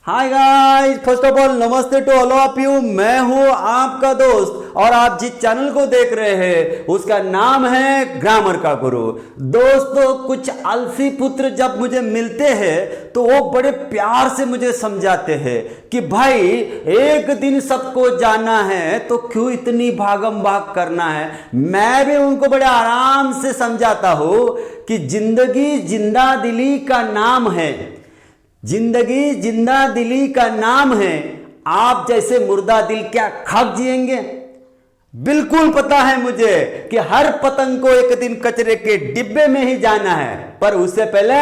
Hi guys, first of all नमस्ते to all of you. मैं हूं आपका दोस्त और आप जिस चैनल को देख रहे हैं उसका नाम है ग्रामर का गुरु। दोस्तों, कुछ आलसी पुत्र जब मुझे मिलते हैं तो वो बड़े प्यार से मुझे समझाते हैं कि भाई एक दिन सबको जाना है तो क्यों इतनी भागम भाग करना है। मैं भी उनको बड़े आराम से समझाता हूं कि जिंदगी जिंदा दिली का नाम है। जिंदगी जिंदा दिली का नाम है। आप जैसे मुर्दा दिल क्या खाक जिएंगे? बिल्कुल पता है मुझे कि हर पतंग को एक दिन कचरे के डिब्बे में ही जाना है, पर उससे पहले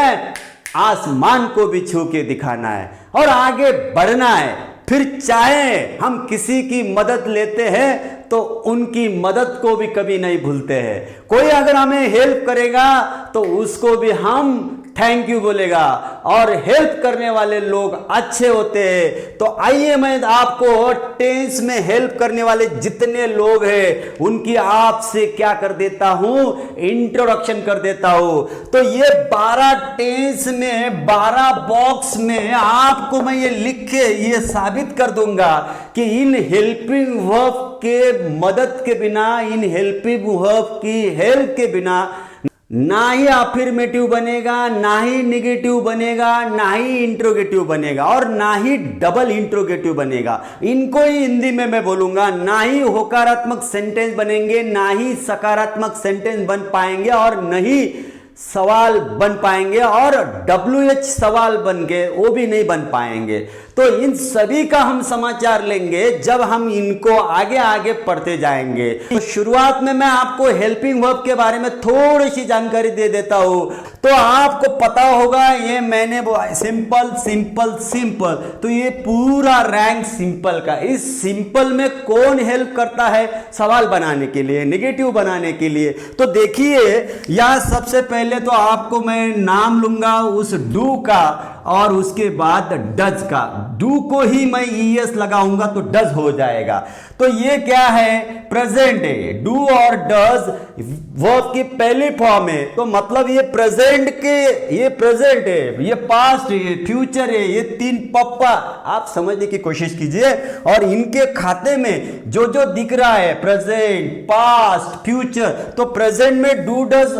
आसमान को भी छू के दिखाना है और आगे बढ़ना है। फिर चाहे हम किसी की मदद लेते हैं तो उनकी मदद को भी कभी नहीं भूलते हैं। कोई अगर हमें हेल्प करेगा तो उसको भी हम थैंक यू बोलेगा और हेल्प करने वाले लोग अच्छे होते हैं। तो आइए मैं आपको टेंस में हेल्प करने वाले जितने लोग हैं उनकी आपसे क्या कर देता हूं, इंट्रोडक्शन कर देता हूं। तो ये 12 टेंस में 12 बॉक्स में आपको मैं ये लिख के ये साबित कर दूंगा कि इन हेल्पिंग वर्ब के मदद के बिना, इन हेल्पिंग वर्ब की हेल्प के बिना ना ही अफर्मेटिव बनेगा, ना ही निगेटिव बनेगा, ना ही इंट्रोगेटिव बनेगा और ना ही डबल इंट्रोगेटिव बनेगा। इनको ही हिंदी में मैं बोलूंगा, ना ही होकारात्मक सेंटेंस बनेंगे, ना ही सकारात्मक सेंटेंस बन पाएंगे और न ही सवाल बन पाएंगे और WH सवाल बन के वो भी नहीं बन पाएंगे। तो इन सभी का हम समाचार लेंगे जब हम इनको आगे आगे पढ़ते जाएंगे। तो शुरुआत में मैं आपको हेल्पिंग वर्ब के बारे में थोड़ी सी जानकारी दे देता हूं तो आपको पता होगा। ये मैंने सिंपल सिंपल सिंपल, तो ये पूरा रैंक सिंपल का। इस सिंपल में कौन हेल्प करता है सवाल बनाने के लिए, नेगेटिव बनाने के लिए? तो देखिए, यह सबसे पहले तो आपको मैं नाम लूंगा उस डू का और उसके बाद डज का। डू को ही मैं ES लगाऊंगा तो डज हो जाएगा। तो ये क्या है? प्रेजेंट है। डू और डज वर्ब की पहली फॉर्म है, तो मतलब ये प्रेजेंट के, ये प्रेजेंट है, ये पास्ट है, ये फ्यूचर है, ये तीन पप्पा आप समझने की कोशिश कीजिए। और इनके खाते में जो जो दिख रहा है प्रेजेंट, पास्ट, फ्यूचर, तो प्रेजेंट में डू डज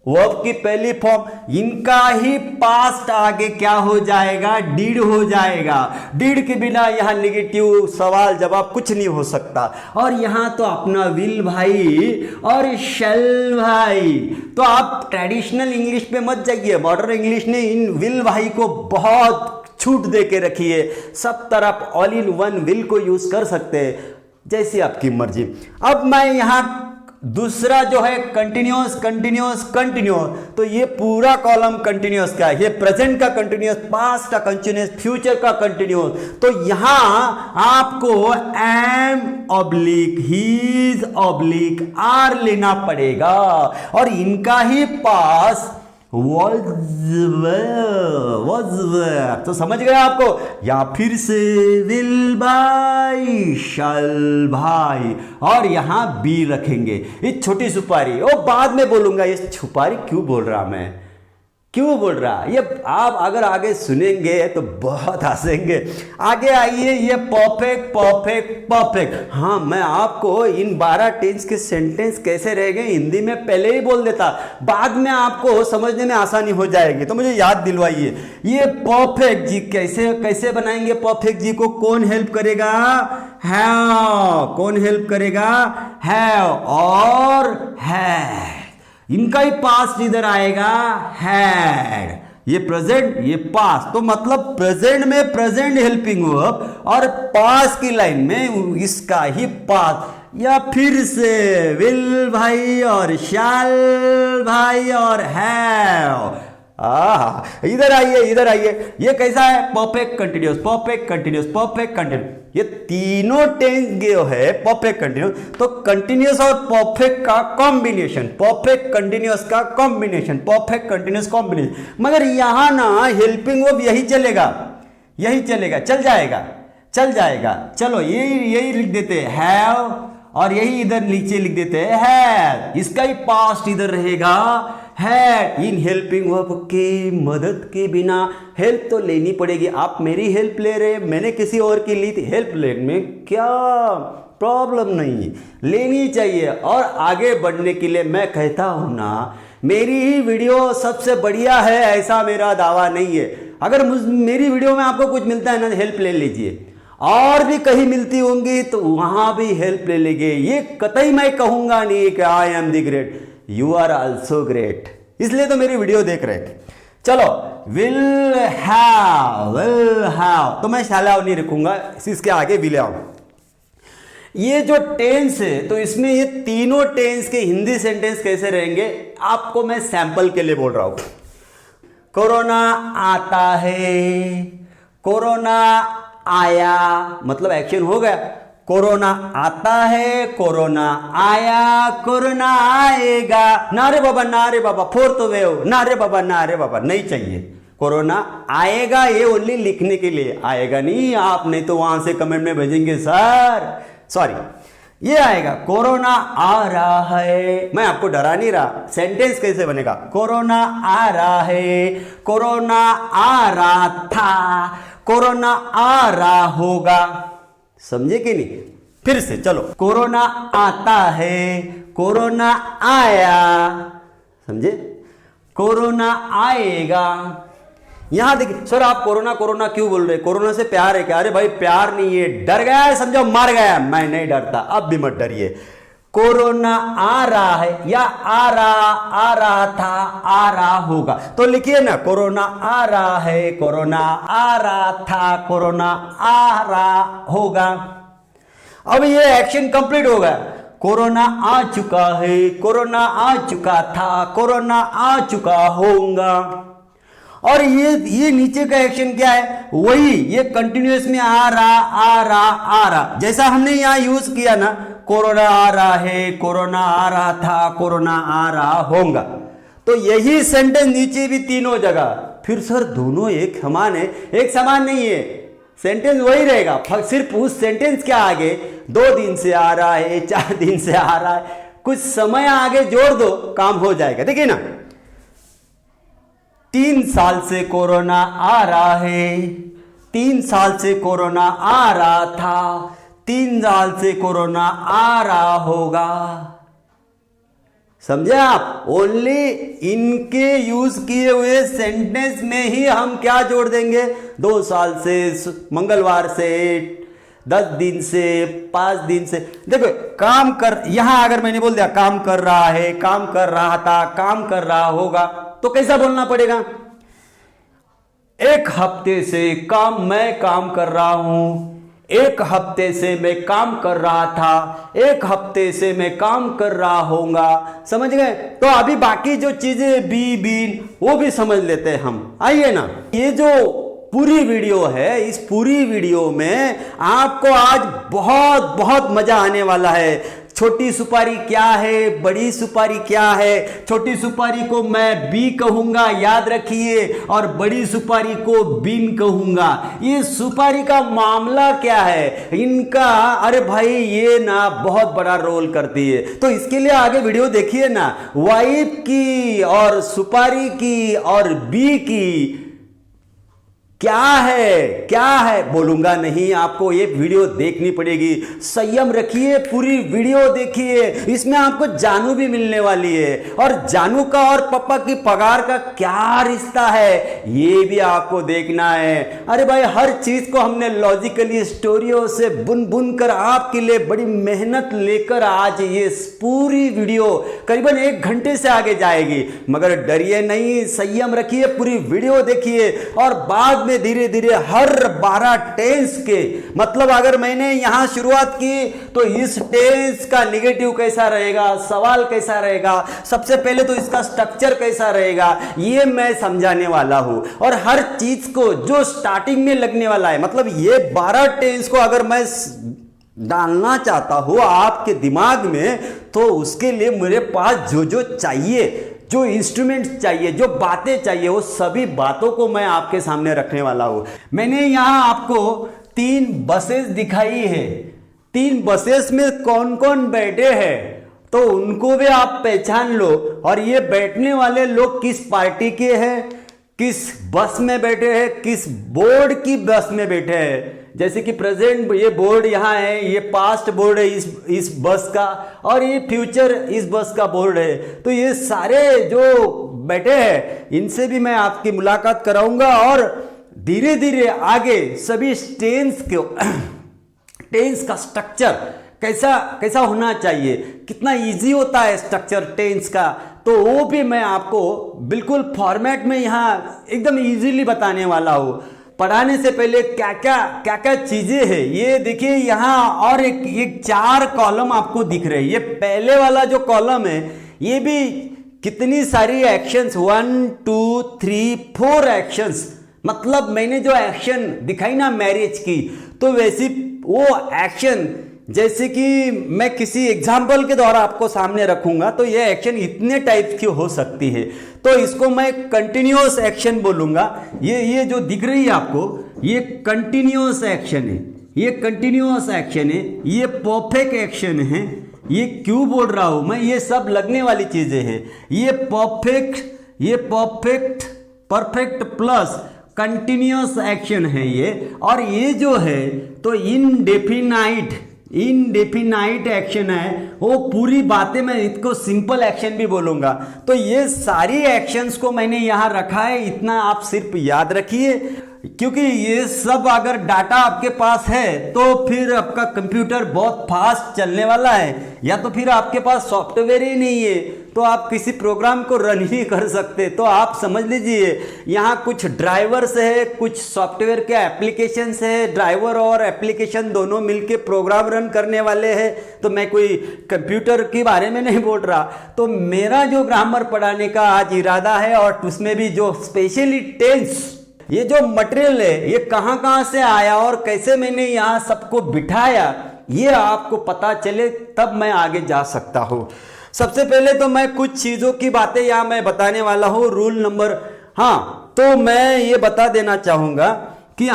वर्ब की पहली फॉर्म, इनका ही पास्ट आगे क्या हो जाएगा? डिड हो जाएगा। डिड के बिना यहां नेगेटिव सवाल जवाब कुछ नहीं हो सकता। और यहां तो अपना विल भाई और शैल भाई। तो आप ट्रेडिशनल इंग्लिश पे मत जाइए, मॉडर्न इंग्लिश ने इन विल भाई को बहुत छूट दे के रखी है। सब तरफ ऑल इन वन विल को यूज कर सकते हैं, जैसी आपकी मर्जी। अब मैं यहां दूसरा जो है कंटिन्यूअस कंटिन्यूअस कंटिन्यूअस, तो ये पूरा कॉलम कंटिन्यूअस का है। ये प्रेजेंट का कंटिन्यूअस, पास्ट का कंटिन्यूअस, फ्यूचर का कंटिन्यूअस। तो यहां आपको am oblique is oblique are लेना पड़ेगा और इनका ही पास was तो समझ गए आपको? या फिर से विल भाई, शल भाई और यहां बी रखेंगे। ये छोटी सुपारी, वो बाद में बोलूंगा ये सुपारी क्यों बोल रहा मैं, क्यों बोल रहा ये आप अगर आगे सुनेंगे तो बहुत हंसेंगे। आगे आइए, ये परफेक्ट परफेक्ट परफेक्ट। हाँ, मैं आपको इन 12 टेंस के सेंटेंस कैसे रह गए हिंदी में पहले ही बोल देता, बाद में आपको समझने में आसानी हो जाएगी। तो मुझे याद दिलवाइए, ये परफेक्ट जी कैसे कैसे बनाएंगे? परफेक्ट जी को कौन हेल्प करेगा? हैव। कौन हेल्प करेगा? हैव और है। इनका ही पास्ट इधर आएगा, हैड। ये प्रेजेंट, ये पास्ट, तो मतलब प्रेजेंट में प्रेजेंट हेल्पिंग वर्ब और पास्ट की लाइन में इसका ही पास्ट। या फिर से विल भाई और शैल भाई और हैव। इधर आइए, इधर आइए। ये कैसा है? Perfect continuous, perfect continuous, perfect continuous. ये तीनों टेंस जो है परफेक्ट कंटिन्यूअस, तो कंटिन्यूअस और परफेक्ट का कॉम्बिनेशन, परफेक्ट कंटिन्यूअस का कॉम्बिनेशन, परफेक्ट कंटिन्यूअस कॉम्बिनेशन। मगर यहां ना हेल्पिंग वर्ब यही चलेगा, यही चलेगा, चल जाएगा, चल जाएगा। चलो यही लिख देते हैं हैव और यही इधर नीचे लिख देते हैं हैव। इसका ही पास्ट इधर रहेगा हैड इन हेल्पिंग वर्ब की मदद के बिना हेल्प तो लेनी पड़ेगी। आप मेरी हेल्प ले रहे हैं, मैंने किसी और की ली थी, हेल्प लेने में क्या प्रॉब्लम नहीं है, लेनी चाहिए। और आगे बढ़ने के लिए मैं कहता हूं ना, मेरी ही वीडियो सबसे बढ़िया है ऐसा मेरा दावा नहीं है। अगर मेरी वीडियो में आपको कुछ मिलता है ना, हेल्प ले लीजिए। और भी कहीं मिलती होंगी तो वहां भी हेल्प ले लीजिए। ये कतई मैं कहूंगा नहीं कि I am the great, you are also great, इसलिए तो मेरी वीडियो देख रहे थे। चलो, विल हैव तो मैं शैल हैव नहीं रखूंगा, इसके आगे विल हैव। ये जो टेंस है तो इसमें ये तीनों टेंस के हिंदी सेंटेंस कैसे रहेंगे आपको मैं सैंपल के लिए बोल रहा हूं। कोरोना आता है, कोरोना आया, मतलब एक्शन हो गया। कोरोना आता है, कोरोना आया, कोरोना आएगा। ना रे बाबा फोर्थ वेव, ना रे बाबा नहीं चाहिए। कोरोना आएगा ये ओनली लिखने के लिए, आएगा नहीं आप, नहीं तो वहां से कमेंट में भेजेंगे सर सॉरी। ये आएगा, कोरोना आ रहा है। मैं आपको डरा नहीं रहा, सेंटेंस कैसे बनेगा? कोरोना आ रहा है, कोरोना आ रहा था, कोरोना आ रहा होगा। समझे कि नहीं? फिर से चलो, कोरोना आता है, कोरोना आया, समझे? कोरोना आएगा। यहां देखिए सर, आप कोरोना कोरोना क्यों बोल रहे? कोरोना से प्यार है क्या? अरे भाई प्यार नहीं है, डर गया है, समझो मर गया। मैं नहीं डरता, अब भी मत डरिए। कोरोना आ रहा है या आ रहा था, आ रहा होगा, तो लिखिए ना, कोरोना आ रहा है, कोरोना आ रहा था, कोरोना आ रहा होगा। अब ये एक्शन कंप्लीट हो गया। कोरोना आ चुका है, कोरोना आ चुका था, कोरोना आ चुका होगा। और ये नीचे का एक्शन क्या है? वही ये कंटिन्यूअस में आ रहा, जैसा हमने यहां यूज किया ना, कोरोना आ रहा है, कोरोना आ रहा था, कोरोना आ रहा होगा। तो यही सेंटेंस नीचे भी तीनों जगह। फिर सर दोनों एक समान है? एक समान नहीं है, सेंटेंस वही रहेगा, सिर्फ उस सेंटेंस के आगे 2 दिन से आ रहा है, 4 दिन से आ रहा है, कुछ समय आगे जोड़ दो, काम हो जाएगा। देखिए ना, 3 साल से कोरोना आ रहा है, 3 साल से कोरोना आ रहा था, 3 साल से कोरोना आ रहा होगा। समझे आप? ओनली इनके यूज किए हुए सेंटेंस में ही हम क्या जोड़ देंगे? 2 साल से, मंगलवार से, 10 दिन से, 5 दिन से। देखो काम कर, यहां अगर मैंने बोल दिया काम कर रहा है, काम कर रहा था, काम कर रहा होगा, तो कैसा बोलना पड़ेगा? 1 हफ्ते से मैं काम कर रहा हूं, 1 हफ्ते से मैं काम कर रहा था, 1 हफ्ते से मैं काम कर रहा होगा। समझ गए? तो अभी बाकी जो चीजें बीन वो भी समझ लेते हैं हम। आइए ना, ये जो पूरी वीडियो है, इस पूरी वीडियो में आपको आज बहुत बहुत मजा आने वाला है। छोटी सुपारी क्या है, बड़ी सुपारी क्या है? छोटी सुपारी को मैं बी कहूंगा, याद रखिए, और बड़ी सुपारी को बीन कहूंगा। ये सुपारी का मामला क्या है इनका? अरे भाई ये ना बहुत बड़ा रोल करती है, तो इसके लिए आगे वीडियो देखिए ना। वाइफ की और सुपारी की और बी की क्या है बोलूंगा नहीं, आपको ये वीडियो देखनी पड़ेगी। संयम रखिए, पूरी वीडियो देखिए, इसमें आपको जानू भी मिलने वाली है। और जानू का और पापा की पगार का क्या रिश्ता है ये भी आपको देखना है। अरे भाई हर चीज को हमने लॉजिकली स्टोरियों से बुन कर आपके लिए बड़ी मेहनत लेकर आज ये पूरी वीडियो करीबन 1 घंटे से आगे जाएगी। मगर डरिए नहीं, संयम रखिए, पूरी वीडियो देखिए, और बाद में धीरे धीरे हर 12 टेंस के मतलब अगर मैंने यहां शुरुआत की तो इस टेंस का निगेटिव कैसा रहेगा, सवाल कैसा रहेगा, सबसे पहले तो इसका स्ट्रक्चर कैसा रहेगा, ये मैं समझाने वाला हूं। और हर चीज को जो स्टार्टिंग में लगने वाला है, मतलब ये 12 टेंस को अगर मैं डालना चाहता हूं आपके दिमाग में, तो उसके लिए मेरे पास जो चाहिए, जो इंस्ट्रूमेंट चाहिए, जो बातें चाहिए, वो सभी बातों को मैं आपके सामने रखने वाला हूं। मैंने यहां आपको 3 बसेस दिखाई है। 3 बसेस में कौन कौन बैठे हैं तो उनको भी आप पहचान लो। और ये बैठने वाले लोग किस पार्टी के हैं, किस बस में बैठे हैं, किस बोर्ड की बस में बैठे हैं। जैसे कि प्रेजेंट ये बोर्ड यहाँ है, ये पास्ट बोर्ड है इस बस का, और ये फ्यूचर इस बस का बोर्ड है। तो ये सारे जो बैठे हैं इनसे भी मैं आपकी मुलाकात कराऊंगा, और धीरे धीरे आगे सभी टेंस का स्ट्रक्चर कैसा होना चाहिए, कितना इजी होता है स्ट्रक्चर टेंस का, तो वो भी मैं आपको बिल्कुल फॉर्मेट में यहाँ एकदम इजीली बताने वाला हूँ। पढ़ाने से पहले क्या क्या चीजें हैं ये देखिए यहाँ, और एक 4 कॉलम आपको दिख रहे हैं। ये पहले वाला जो कॉलम है ये भी कितनी सारी एक्शंस, 1 2 3 4 एक्शंस, मतलब मैंने जो एक्शन दिखाई ना मैरिज की, तो वैसी वो एक्शन जैसे कि मैं किसी एग्जाम्पल के द्वारा आपको सामने रखूंगा, तो ये एक्शन इतने टाइप की हो सकती है। तो इसको मैं कंटिन्यूअस एक्शन बोलूंगा। ये जो दिख रही है आपको, ये कंटिन्यूअस एक्शन है, ये कंटिन्यूअस एक्शन है, ये परफेक्ट एक्शन है। ये क्यों बोल रहा हूं मैं, ये सब लगने वाली चीजें हैं। ये परफेक्ट प्लस कंटिन्यूअस एक्शन है ये। और ये जो है तो इनडेफिनाइट एक्शन है। वो पूरी बातें मैं इसको सिंपल एक्शन भी बोलूंगा। तो ये सारी एक्शंस को मैंने यहां रखा है, इतना आप सिर्फ याद रखिए, क्योंकि ये सब अगर डाटा आपके पास है तो फिर आपका कंप्यूटर बहुत फास्ट चलने वाला है, या तो फिर आपके पास सॉफ्टवेयर ही नहीं है तो आप किसी प्रोग्राम को रन ही कर सकते। तो आप समझ लीजिए यहाँ कुछ ड्राइवर्स है, कुछ सॉफ्टवेयर के एप्लीकेशंस है, ड्राइवर और एप्लीकेशन दोनों मिलके प्रोग्राम रन करने वाले हैं। तो मैं कोई कंप्यूटर के बारे में नहीं बोल रहा। तो मेरा जो ग्रामर पढ़ाने का आज इरादा है, और उसमें भी जो स्पेशली टेंस, ये जो मटेरियल है ये कहाँ से आया और कैसे मैंने यहाँ सबको बिठाया, ये आपको पता चले तब मैं आगे जा सकता हूँ। सबसे पहले तो मैं कुछ चीजों की बातें यहाँ मैं बताने वाला हूँ। रूल नंबर, हाँ, तो मैं ये बता देना चाहूंगा कि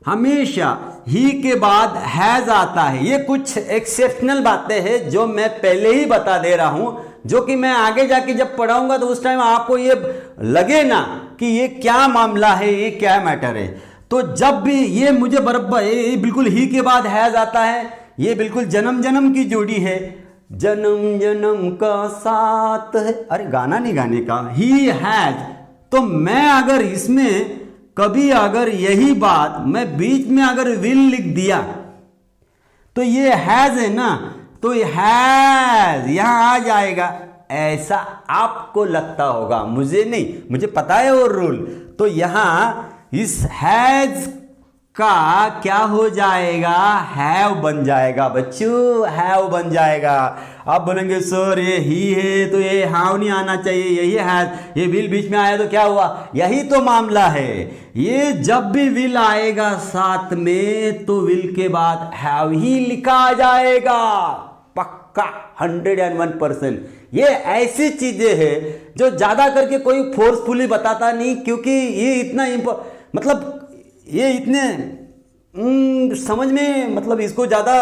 हमेशा ही के बाद हैज आता है। ये कुछ एक्सेप्शनल बातें हैं जो मैं पहले ही बता दे रहा हूं, जो कि मैं आगे जाके जब पढ़ाऊंगा तो उस टाइम आपको ये लगे ना कि ये क्या मामला है, ये क्या मैटर है। तो जब भी ये मुझे बराबर, ये बिल्कुल ही के बाद हैज आता है, ये बिल्कुल जन्म जन्म की जोड़ी है, जन्म जन्म का साथ है। अरे गाना नहीं गाने का, ही हैज। तो मैं अगर इसमें कभी अगर यही बात मैं बीच में अगर विल लिख दिया तो ये हैज है ना, तो ये हैज यहां आ जाएगा। ऐसा आपको लगता होगा, मुझे नहीं, मुझे पता है वो रूल। तो यहां इस हैज का क्या हो जाएगा, हैव बन जाएगा बच्चों, हैव बन जाएगा। आप बोलेंगे सर ये ही है तो ये हैव नहीं आना चाहिए, यही हैज, ये विल बीच में आया तो क्या हुआ, यही तो मामला है। ये जब भी विल आएगा साथ में तो विल के बाद हैव ही लिखा जाएगा, पक्का 101%। ये ऐसी चीजें हैं जो ज्यादा करके कोई फोर्सफुली बताता नहीं, क्योंकि ये इतना मतलब ये इतने समझ में, मतलब इसको ज्यादा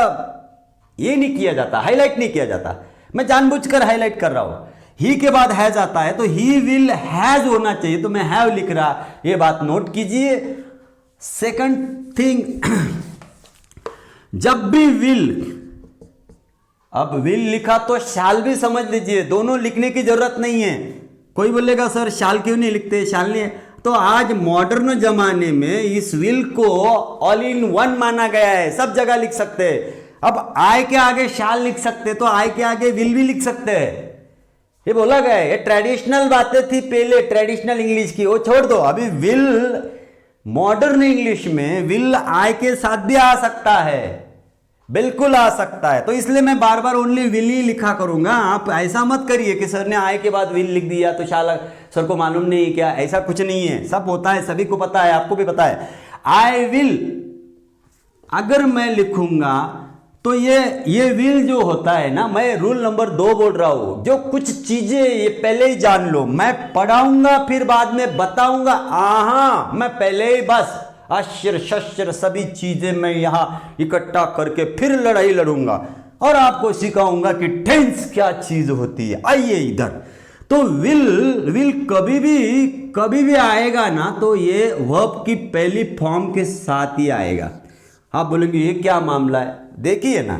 ये नहीं किया जाता, हाईलाइट नहीं किया जाता। मैं जानबूझकर हाईलाइट कर रहा हूं। ही के बाद हैज आता है तो ही विल हैज होना चाहिए, तो मैं हैव लिख रहा, ये बात नोट कीजिए। सेकंड थिंग, जब भी विल, अब विल लिखा तो शाल भी समझ लीजिए, दोनों लिखने की जरूरत नहीं है। कोई बोलेगा सर शाल क्यों नहीं लिखते, शाल नहीं है। तो आज मॉडर्न जमाने में इस विल को ऑल इन वन माना गया है, सब जगह लिख सकते हैं। अब आई के आगे शाल लिख सकते, तो आई के आगे विल भी लिख सकते हैं, ये बोला गया है। ये ट्रेडिशनल बातें थी पहले, ट्रेडिशनल इंग्लिश की, वो छोड़ दो। अभी विल मॉडर्न इंग्लिश में विल आई के साथ भी आ सकता है, बिल्कुल आ सकता है। तो इसलिए मैं बार बार ओनली विल ही लिखा करूंगा। आप ऐसा मत करिए कि सर ने आई के बाद विल लिख दिया तो शाला सर को मालूम नहीं क्या, ऐसा कुछ नहीं है, सब होता है, सभी को पता है, आपको भी पता है। आई विल अगर मैं लिखूंगा तो ये विल जो होता है ना, मैं रूल नंबर 2 बोल रहा हूं, जो कुछ चीजें ये पहले ही जान लो, मैं पढ़ाऊंगा फिर बाद में बताऊंगा। आहा, मैं पहले ही बस अस्त्र शस्त्र सभी चीजें मैं यहां इकट्ठा करके फिर लड़ाई लड़ूंगा। और आपको सिखाऊंगा कि टेंस क्या चीज होती है। आइए इधर। तो विल कभी भी आएगा ना तो ये वर्ब की पहली फॉर्म के साथ ही आएगा। आप बोलेंगे ये क्या मामला है? देखिए ना,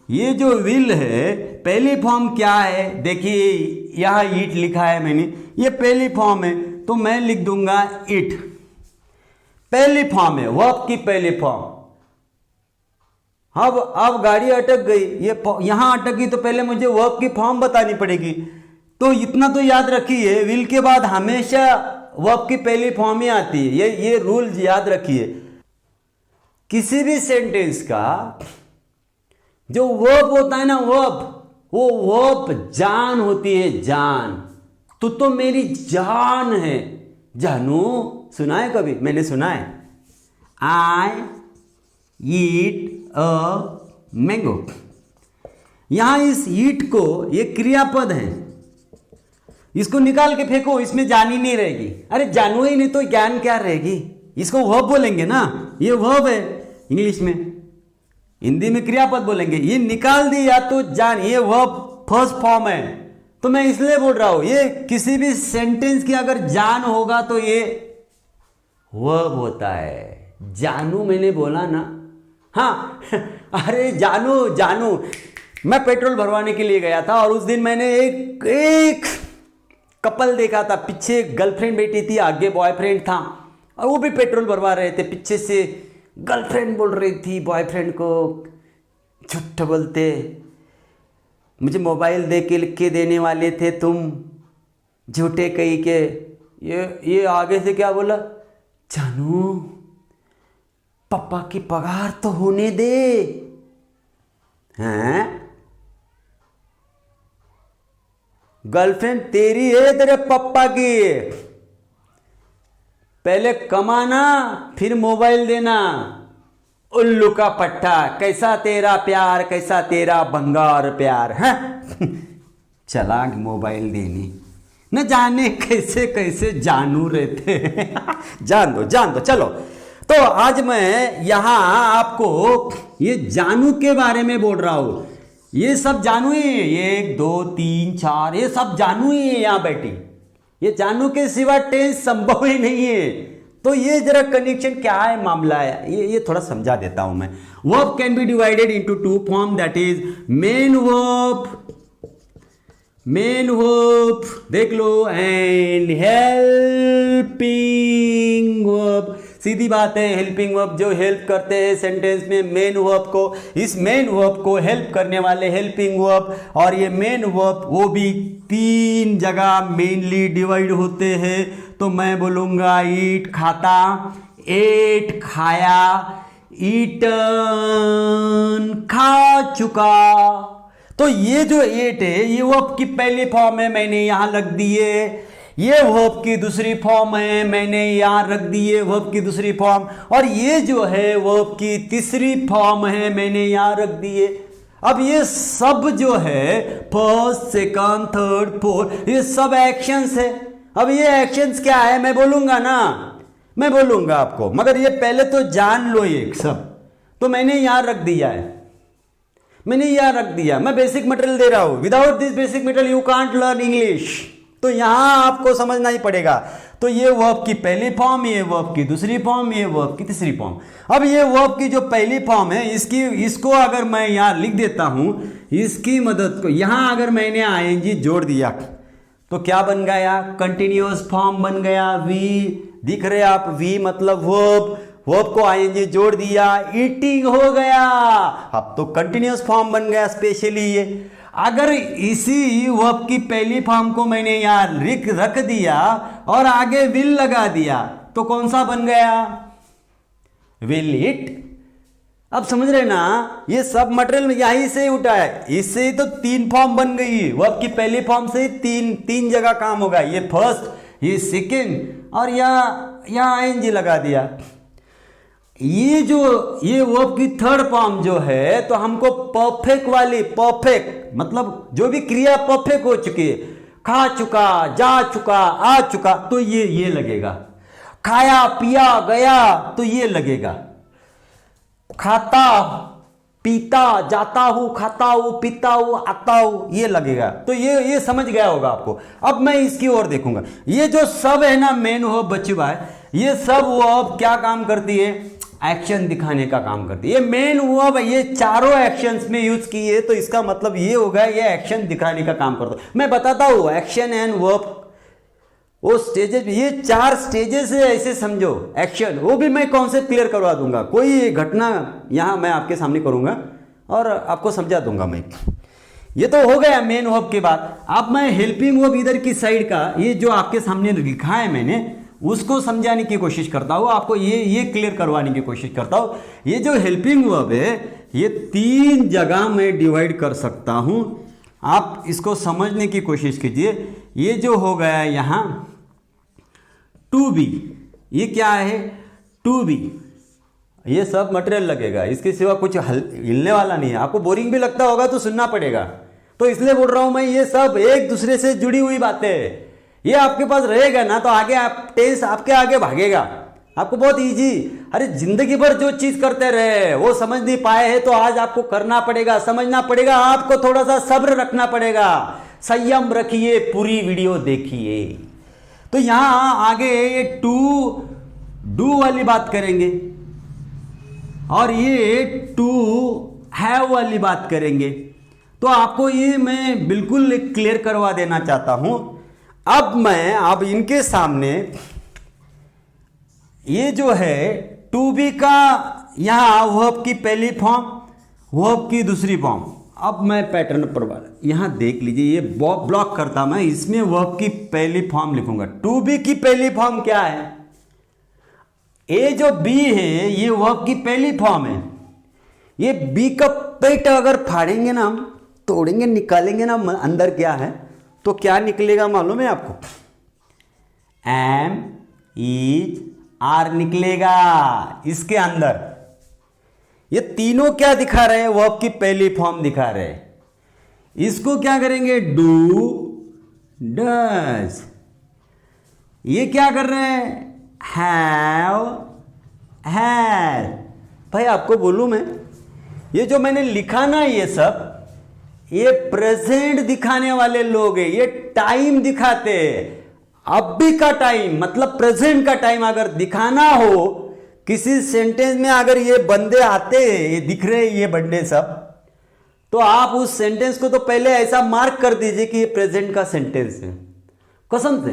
ये जो विल है पहली फॉर्म क्या है? देखिए यहां ईट लिखा है मैंने, ये पहली फॉर्म है तो मैं लिख दूंगा इट। पहली फॉर्म है, वर्ब की पहली फॉर्म। अब गाड़ी अटक गई, ये यहां अटक गई तो पहले मुझे वर्ब की फॉर्म बतानी पड़ेगी। तो इतना तो याद रखिए, विल के बाद हमेशा वर्ब की पहली फॉर्म ही आती है। ये रूल याद रखिए। किसी भी सेंटेंस का जो वर्ब होता है ना, वो वर्ब जान होती है, जान। तो मेरी जान है। जानू सुना है कभी? मैंने सुना है। आई ईट अ मैंगो। यहां इस ईट को, ये क्रियापद है, इसको निकाल के फेंको, इसमें जान ही नहीं रहेगी। अरे जानू ही नहीं तो ज्ञान क्या रहेगी? इसको वर्ब बोलेंगे ना, ये वर्ब है इंग्लिश में। हिंदी में क्रियापद बोलेंगे। ये निकाल दिया तो जान, ये वर्ब फर्स्ट फॉर्म है। तो मैं इसलिए बोल रहा हूं, ये किसी भी सेंटेंस की अगर जान होगा तो ये वर्ब होता है। जानू मैंने बोला ना, हाँ। अरे जानू मैं पेट्रोल भरवाने के लिए गया था और उस दिन मैंने एक कपल देखा था। पीछे गर्लफ्रेंड बैठी थी, आगे बॉयफ्रेंड था और वो भी पेट्रोल भरवा रहे थे। पीछे से गर्लफ्रेंड बोल रही थी बॉयफ्रेंड को, झूठ बोलते, मुझे मोबाइल दे के देने वाले थे तुम, झूठे कहीं के। ये आगे से क्या बोला? जानू पापा की पगार तो होने दे। हैं? गर्लफ्रेंड तेरी है तेरे पापा की? पहले कमाना फिर मोबाइल देना। उल्लू का पट्टा, कैसा तेरा प्यार, कैसा तेरा भंगार प्यार है। चला मोबाइल देने, न जाने कैसे कैसे जानू रहते। जान दो चलो। तो आज मैं यहां आपको ये जानू के बारे में बोल रहा हूं। ये सब जानू ही है, 1 2 3 4, ये सब जानू ही है यहां बैठी। ये जानू के सिवा टेंस संभव ही नहीं है। तो ये जरा कनेक्शन क्या है, मामला है, ये थोड़ा समझा देता हूं मैं। Verb can be divided into 2 form, that is main verb, देख लो, एंड हेल्पिंग वर्ब। सीधी बात है, हेल्पिंग वर्ब जो हेल्प करते हैं सेंटेंस में मेन वर्ब को, इस मेन वर्ब को हेल्प करने वाले हेल्पिंग वर्ब। और ये मेन वर्ब वो भी 3 जगह मेनली डिवाइड होते हैं। तो मैं बोलूंगा ईट खाता, एट खाया, ईटन खा चुका। तो ये जो एट है ये वर्ब की पहली फॉर्म है, मैंने यहां रख दी है। ये वर्ब की दूसरी फॉर्म है, मैंने यहां रख दी है वर्ब की दूसरी फॉर्म। और ये जो है वर्ब की तीसरी फॉर्म है, मैंने यहां रख दी है। अब ये सब जो है फर्स्ट, सेकंड, थर्ड, फोर्थ, ये सब एक्शंस है। अब ये एक्शंस क्या है मैं बोलूंगा ना, मैं बोलूंगा आपको, मगर ये पहले तो जान लो ये सब। तो मैंने यहां रख दिया है, मैंने यहां रख दिया। मैं बेसिक मटेरियल दे रहा हूं। Without this basic material you can't learn English. तो यहां आपको समझना ही पड़ेगा। तो ये वर्ब की पहली फॉर्म, ये वर्ब की दूसरी फॉर्म, ये वर्ब की तीसरी फॉर्म। अब ये वर्ब की जो पहली फॉर्म है इसको अगर मैं यहां लिख देता हूं, इसकी मदद को यहां अगर मैंने आईएनजी जोड़ दिया तो क्या बन गया? कंटिन्यूअस फॉर्म बन गया। वी दिख रहे आप, वी मतलब वर्ब को आईएनजी जोड़ दिया, ईटिंग हो गया। अब तो कंटिन्यूअस फॉर्म बन गया स्पेशली ये। अगर इसी वर्ब की पहली फॉर्म को मैंने यहां रख दिया और आगे विल लगा दिया तो कौन सा बन गया? Will it. अब समझ रहे ना, ये सब मटेरियल यहीं से उठा है, इससे ही तो 3 फॉर्म बन गई। वर्ब की पहली फॉर्म से तीन जगह काम होगा। ये फर्स्ट, ये सेकेंड और यहां आईएनजी लगा दिया। ये वर्ब की थर्ड फॉर्म जो है तो हमको परफेक्ट वाली, परफेक्ट मतलब जो भी क्रिया परफेक्ट हो चुकी है, खा चुका, जा चुका, आ चुका, तो ये लगेगा। खाया, पिया, गया, तो ये लगेगा। खाता, पीता, जाता हूं, खाता हूं, पीता हूं, आता हूं, ये लगेगा। तो ये समझ गया होगा आपको। अब मैं इसकी ओर देखूंगा। ये जो सब है ना मेन वर्ब बच्चे भाई, ये सब वर्ब क्या काम करती है? एक्शन दिखाने का काम करती है। ये मेन वर्ब ये चारों एक्शंस में यूज किए, तो इसका मतलब ये होगा ये एक्शन दिखाने का काम करता है। मैं बताता हूं एक्शन एंड वर्ब वो स्टेजेस, ये 4 स्टेजेस है, ऐसे समझो। एक्शन वो भी मैं कॉन्सेप्ट क्लियर करवा दूंगा, कोई घटना यहां मैं आपके सामने करूंगा और आपको समझा दूंगा मैं। ये तो हो गया मेन वर्ब के बाद। अब मैं हेल्पिंग वर्ब इधर की साइड का, ये जो आपके सामने लिखा है मैंने, उसको समझाने की कोशिश करता हूं, आपको ये क्लियर करवाने की कोशिश करता हूं। ये जो हेल्पिंग वर्ब है ये 3 जगह में डिवाइड कर सकता हूं। आप इसको समझने की कोशिश कीजिए। ये जो हो गया यहां टू बी, ये क्या है? To be. ये सब मटेरियल लगेगा, इसके सिवा कुछ हिलने वाला नहीं है। आपको बोरिंग भी लगता होगा तो सुनना पड़ेगा, तो इसलिए बोल रहा हूं मैं, ये सब एक दूसरे से जुड़ी हुई बातें हैं। ये आपके पास रहेगा ना तो आगे आप टेंस आपके आगे भागेगा, आपको बहुत इजी। अरे जिंदगी भर जो चीज करते रहे वो समझ नहीं पाए हैं, तो आज आपको करना पड़ेगा, समझना पड़ेगा। आपको थोड़ा सा सब्र रखना पड़ेगा, संयम रखिए, पूरी वीडियो देखिए। तो यहां आगे ये टू डू वाली बात करेंगे और ये टू हैव वाली बात करेंगे। तो आपको ये मैं बिल्कुल क्लियर करवा देना चाहता हूं। अब इनके सामने ये जो है टू बी का यहां वर्ब की पहली फॉर्म, वर्ब की दूसरी फॉर्म। अब मैं पैटर्न पर यहां देख लीजिए, ये ब्लॉक करता मैं, इसमें वर्ब की पहली फॉर्म लिखूंगा। टू बी की पहली फॉर्म क्या है? ए जो बी है ये वर्ब की पहली फॉर्म है। ये बी का पेट अगर फाड़ेंगे ना, हम तोड़ेंगे, निकालेंगे ना अंदर क्या है, तो क्या निकलेगा मालूम है आपको? एम, इज, आर निकलेगा इसके अंदर। ये तीनों क्या दिखा रहे हैं? वर्ब की पहली फॉर्म दिखा रहे हैं। इसको क्या करेंगे? Do, does. ये क्या कर रहे हैं? Have, has. भाई आपको बोलूं मैं, ये जो मैंने लिखा ना ये सब, ये प्रेजेंट दिखाने वाले लोग हैं, ये टाइम दिखाते हैं। अभी का टाइम मतलब प्रेजेंट का टाइम अगर दिखाना हो किसी सेंटेंस में, अगर ये बंदे आते हैं, ये दिख रहे हैं ये बंदे सब, तो आप उस सेंटेंस को तो पहले ऐसा मार्क कर दीजिए कि ये प्रेजेंट का सेंटेंस है, कसम से।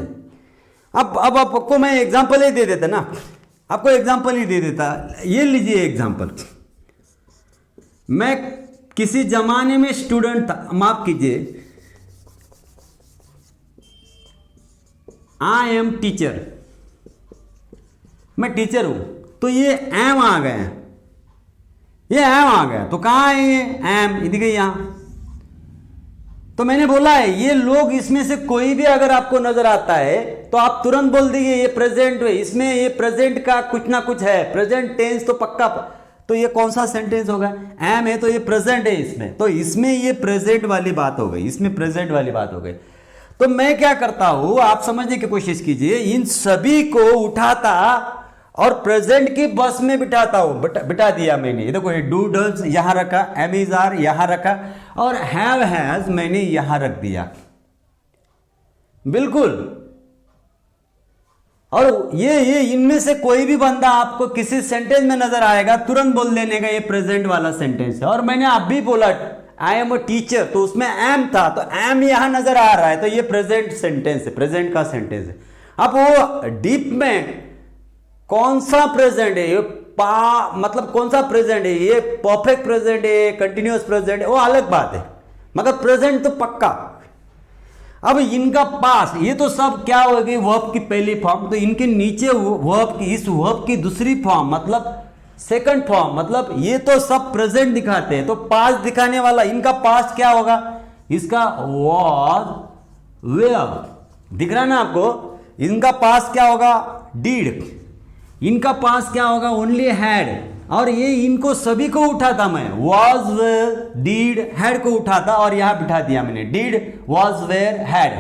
अब आपको मैं एग्जांपल ही दे देता ना, आपको एग्जांपल ही दे देता। ये लीजिए एग्जांपल। मैं किसी जमाने में स्टूडेंट था, माफ कीजिए, आई एम टीचर, मैं टीचर हूं। तो ये एम आ गए, ये एम आ गया, तो कहां है ये एम? इधर गई यहां। तो मैंने बोला है ये लोग, इसमें से कोई भी अगर आपको नजर आता है तो आप तुरंत बोल दीजिए ये प्रेजेंट है, इसमें ये प्रेजेंट का कुछ ना कुछ है, प्रेजेंट टेंस तो पक्का। तो ये कौन सा सेंटेंस होगा? एम है तो ये प्रेजेंट है इसमें, तो इसमें ये प्रेजेंट वाली बात हो गई, इसमें प्रेजेंट वाली बात हो गई। तो मैं क्या करता हूं, आप समझने की कोशिश कीजिए, इन सभी को उठाता और प्रेजेंट की बस में बिठाता हूं, बिठा दिया मैंने। ये देखो, डू डज यहां रखा, एम इज आर यहां रखा, और हैव हैज मैंने यहां रख दिया, बिल्कुल। और ये इनमें से कोई भी बंदा आपको किसी सेंटेंस में नजर आएगा, तुरंत बोल देने का ये प्रेजेंट वाला सेंटेंस है। और मैंने अभी बोला आई एम अ टीचर, तो उसमें एम था, तो एम यहां नजर आ रहा है, तो ये प्रेजेंट सेंटेंस है, प्रेजेंट का सेंटेंस है। अब वो डीप में कौन सा प्रेजेंट है, ये मतलब कौन सा प्रेजेंट है, ये परफेक्ट प्रेजेंट है, कंटिन्यूअस प्रेजेंट है, वो अलग बात है, मगर प्रेजेंट तो पक्का। अब इनका पास, ये तो सब क्या हो गई? वर्ब की पहली फॉर्म। तो इनके नीचे वर्ब की, इस वर्ब की दूसरी फॉर्म मतलब सेकंड फॉर्म, मतलब ये तो सब प्रेजेंट दिखाते हैं। तो पास्ट दिखाने वाला इनका पास्ट क्या होगा? इसका वॉज, वेयर। दिख रहा है ना आपको? इनका पास्ट क्या होगा? डिड। इनका पास्ट क्या होगा? Only had. और ये इनको सभी को उठाता मैं, वॉज, डिड, हैड को उठाता और यहां बिठा दिया मैंने, डिड, वॉज, वेयर, हैड।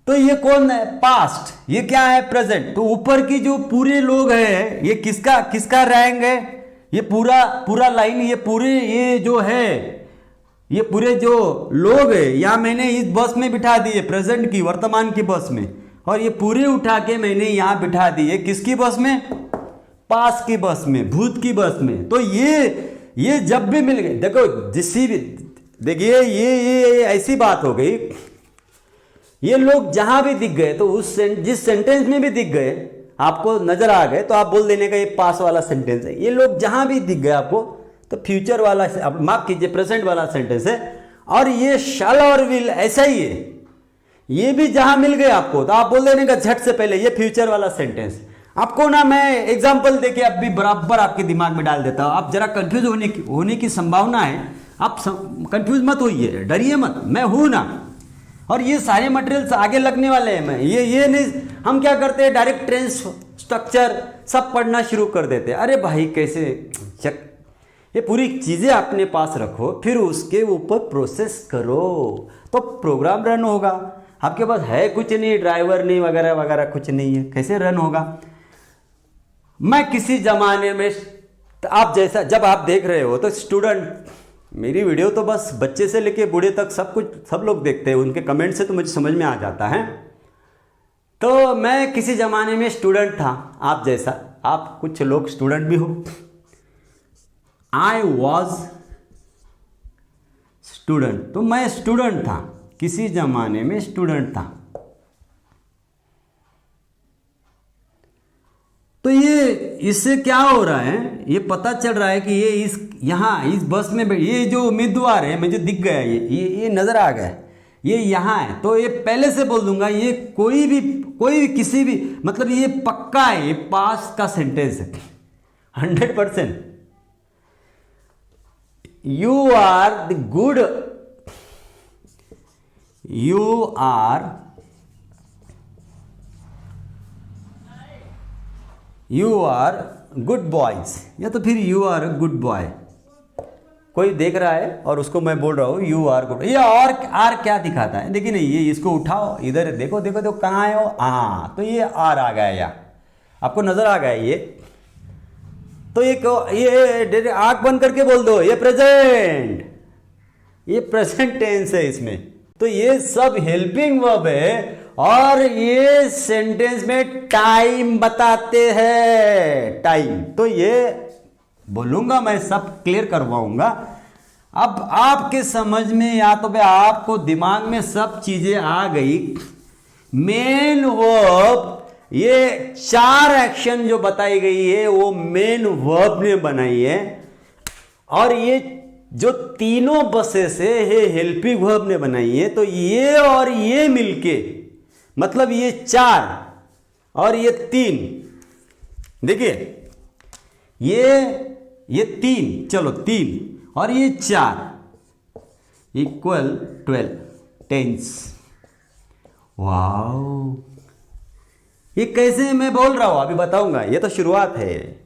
तो ये कौन है? पास्ट। ये क्या है? प्रेजेंट। तो ऊपर की जो पूरे लोग हैं, ये किसका रैंक है? ये पूरा पूरा लाइन, ये पूरे ये जो है, ये पूरे जो लोग है या मैंने इस बस में बिठा दिए, प्रेजेंट की वर्तमान की बस में, और ये पूरे उठा के मैंने यहां बिठा दिए किसकी बस में? पास की बस में, भूत की बस में। तो ये जब भी मिल गए, देखो जिसी भी, देखिए ये ऐसी बात हो गई, ये लोग जहां भी दिख गए तो जिस सेंटेंस में भी दिख गए, आपको नजर आ गए, तो आप बोल देने का ये पास वाला सेंटेंस है। ये लोग जहां भी दिख गए आपको तो फ्यूचर वाला, माफ कीजिए प्रेजेंट वाला सेंटेंस है। और ये शैल और विल ऐसा ही है, ये भी जहां मिल गए आपको तो आप बोल देने का झट से पहले ये फ्यूचर वाला सेंटेंस। आपको ना मैं एग्जांपल देके अब भी बराबर आपके दिमाग में डाल देता हूं, आप जरा कंफ्यूज होने की संभावना है, आप कंफ्यूज मत होइए, डरिए मत, मैं हूं ना। और ये सारे मटेरियल्स आगे लगने वाले हैं। मैं ये नहीं, हम क्या करते हैं डायरेक्ट ट्रेंस स्ट्रक्चर सब पढ़ना शुरू कर देते हैं। अरे भाई कैसे चक, ये पूरी चीजें अपने पास रखो, फिर उसके ऊपर प्रोसेस करो तो प्रोग्राम रन होगा। आपके पास है कुछ नहीं, ड्राइवर नहीं, वगैरह वगैरह कुछ नहीं है, कैसे रन होगा? मैं किसी जमाने में, आप जैसा जब आप देख रहे हो तो स्टूडेंट, मेरी वीडियो तो बस बच्चे से लेके बूढ़े तक सब लोग देखते हैं, उनके कमेंट से तो मुझे समझ में आ जाता है। तो मैं किसी जमाने में स्टूडेंट था, आप जैसा, आप कुछ लोग स्टूडेंट भी हो। आई वॉज स्टूडेंट, तो मैं स्टूडेंट था, किसी जमाने में स्टूडेंट था। तो ये इससे क्या हो रहा है, ये पता चल रहा है कि ये इस बस में ये जो उम्मीदवार है मुझे दिख गया, ये नजर आ गया, ये यहाँ है। तो ये पहले से बोल दूंगा, ये कोई भी किसी भी, मतलब ये पक्का है, ये पास का सेंटेंस है 100%। You are the good, you are good boys, या तो फिर you are a good boy. कोई देख रहा है और उसको मैं बोल रहा हूं यू आर गुड, ये और आर क्या दिखाता है? देखिए नहीं, ये इसको उठाओ, इधर देखो देखो देखो कहाँ है वो, हाँ, तो ये आर आ गया, या आपको नजर आ गया ये। तो ये आंख बंद करके बोल दो, ये प्रेजेंट टेंस है इसमें। तो ये सब हेल्पिंग वर्ब है और ये सेंटेंस में टाइम बताते हैं, टाइम। तो ये बोलूंगा मैं, सब क्लियर करवाऊंगा। अब आपके समझ में, या तो भाई आपको दिमाग में सब चीजें आ गई। मेन वर्ब, ये 4 एक्शन जो बताई गई है वो मेन वर्ब ने बनाई है, और ये जो तीनों बसेस है ये हेल्पिंग वर्ब ने बनाई है। तो ये और ये मिलके, मतलब ये 4 और ये 3, देखिए ये 3, चलो 3 और ये 4 इक्वल 12 टेंस। वाओ, ये कैसे मैं बोल रहा हूं अभी बताऊंगा, ये तो शुरुआत है,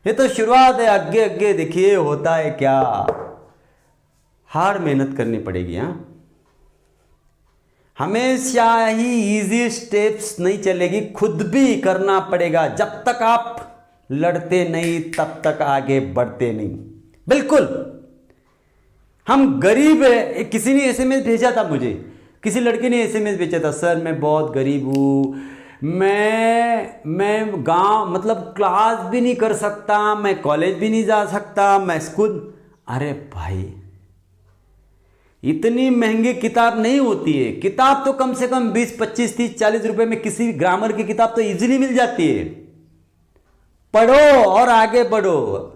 ये तो शुरुआत है। आगे आगे देखिए होता है क्या, हार्ड मेहनत करनी पड़ेगी। हाँ, हमेशा ही इजी स्टेप्स नहीं चलेगी, खुद भी करना पड़ेगा। जब तक आप लड़ते नहीं तब तक आगे बढ़ते नहीं। बिल्कुल, हम गरीब है। किसी ने एसएमएस भेजा था मुझे, किसी लड़के ने एसएमएस भेजा था, सर मैं बहुत गरीब हूं, मैं गांव, मतलब क्लास भी नहीं कर सकता, मैं कॉलेज भी नहीं जा सकता, मैं स्कूल। अरे भाई, इतनी महंगी किताब नहीं होती है। किताब तो कम से कम 20, 25, 30, 40 रुपए में किसी भी ग्रामर की किताब तो इजीली मिल जाती है। पढ़ो और आगे बढ़ो।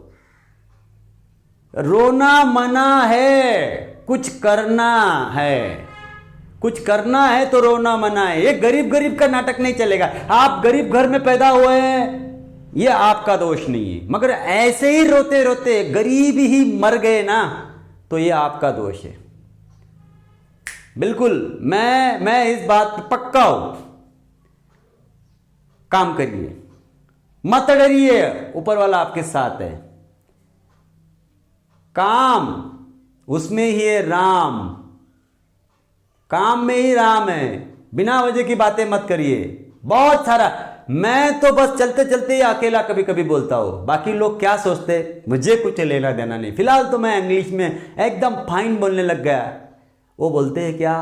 रोना मना है, कुछ करना है, कुछ करना है तो रोना मना है। ये गरीब गरीब का नाटक नहीं चलेगा। आप गरीब घर में पैदा हुए हैं, ये आपका दोष नहीं है, मगर ऐसे ही रोते रोते गरीब ही मर गए ना, तो ये आपका दोष है। बिल्कुल, मैं इस बात पर पक्का हूं। काम करिए, मत डरिए, ऊपर वाला आपके साथ है। काम उसमें ही है राम, काम में ही राम है। बिना वजह की बातें मत करिए। बहुत सारा मैं तो बस चलते चलते ही अकेला कभी कभी बोलता हूँ, बाकी लोग क्या सोचते मुझे कुछ लेना देना नहीं। फिलहाल तो मैं इंग्लिश में एकदम फाइन बोलने लग गया। वो बोलते हैं क्या,